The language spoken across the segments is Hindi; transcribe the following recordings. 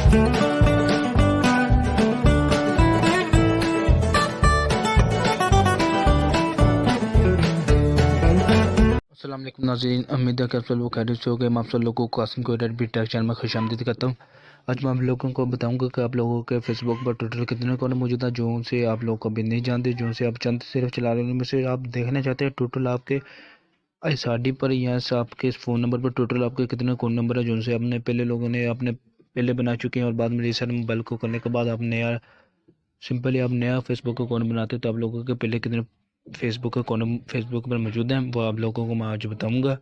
अस्सलाम वालेकुम नाज़रीन, उम्मीद है कि आप सब लोग खैरियत से होंगे। मैं आप सब लोगों को कासिम को टेक चैनल में खुशामदीद करता हूँ। आज मैं आप लोगों को बताऊंगा कि आप लोगों के फेसबुक पर टोटल कितने अकाउंट मौजूद है, जो से आप लोग कभी नहीं जानते, जो से आप चंद सिर्फ चला रहे हैं, उनमें से आप देखना चाहते हैं टोटल आपके essaly पर या आपके फ़ोन नंबर पर टोटल आपके कितने अकाउंट नंबर है, जो से आपने पहले लोगों ने आपने पहले बना चुके हैं और बाद में रीसेट मोबाइल को करने के बाद आप नया सिंपली आप नया फेसबुक अकाउंट बनाते हो, तो आप लोगों के पहले कितने फेसबुक अकाउंट फेसबुक पर मौजूद हैं वो आप लोगों को मैं आज बताऊंगा।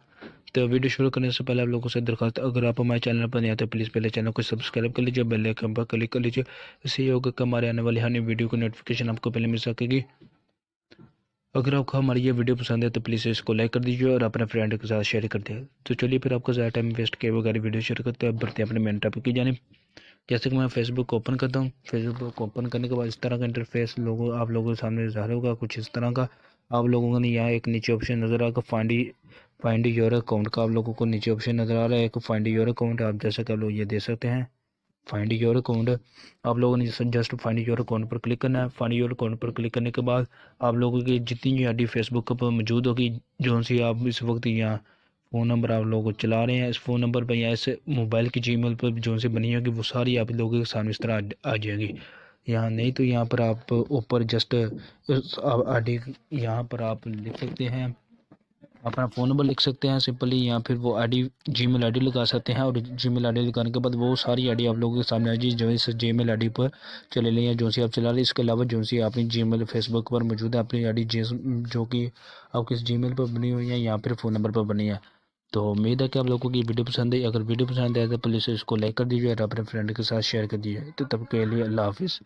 तो वीडियो शुरू करने से पहले आप लोगों से दरख्वास्त, अगर आप हमारे चैनल पर नहीं आते प्लीज़ पहले चैनल को सब्सक्राइब कर लीजिए, बेल आइकन पर क्लिक कर लीजिए। इससे ये होगा कि हमारे आने वाली हर नई वीडियो की नोटिफिकेशन आपको पहले मिल सकेगी। अगर आपको हमारी ये वीडियो पसंद है तो प्लीज़ इसको लाइक कर दीजिए और अपने फ्रेंड के साथ शेयर कर दिए। तो चलिए फिर आपको ज़्यादा टाइम वेस्ट किए बगैर वीडियो शेयर करते हैं, बढ़ते हैं अपने मेन टॉपिक की जानिब। जैसे कि मैं फेसबुक ओपन करता हूँ, फेसबुक ओपन करने के बाद इस तरह का इंटरफेस आप लोगों के सामने ज़ाहिर होगा कुछ इस तरह का। आप लोगों को यहाँ एक नीचे ऑप्शन नज़र आएगा फाइंड योर अकाउंट का, आप लोगों को नीचे ऑप्शन नज़र आ रहा है एक फाइंड योर अकाउंट। आप जैसे कि आप लोग ये दे सकते हैं फाइंड योर अकाउंट। आप लोगों ने जस्ट फाइंड योर अकाउंट पर क्लिक करना है। फाइंड योर अकाउंट पर क्लिक करने के बाद आप लोगों की जितनी आईडी फेसबुक पर मौजूद होगी, जो सी आप इस वक्त यहाँ फ़ोन नंबर आप लोग चला रहे हैं, इस फ़ोन नंबर पर या इस मोबाइल की जीमेल पर जो से बनी होगी वो सारी आप लोगों के सामने इस तरह आ जाएगी। यहाँ नहीं तो यहाँ पर आप ऊपर जस्ट आईडी यहाँ पर आप लिख सकते हैं, अपना फ़ोन नंबर लिख सकते हैं सिंपली, या फिर वो आईडी जीमेल आईडी लगा सकते हैं। और जीमेल आईडी लगाने के बाद वो सारी आईडी आप लोगों के सामने आ जाए जो इस जीमेल आईडी पर चले लें या जो सी आप चला रहे हैं। इसके अलावा जो सी अपनी जीमेल फेसबुक पर मौजूद है अपनी आईडी जो कि आप किस जीमेल पर बनी हुई है या फिर फ़ोन नंबर पर बनी है। तो उम्मीद है कि आप लोगों की वीडियो पसंद है। अगर वीडियो पसंद आए तो प्लीज़ इसको लाइक कर दीजिए और अपने फ्रेंड के साथ शेयर कर दीजिए। तो तब के लिए अल्लाह हाफिज़।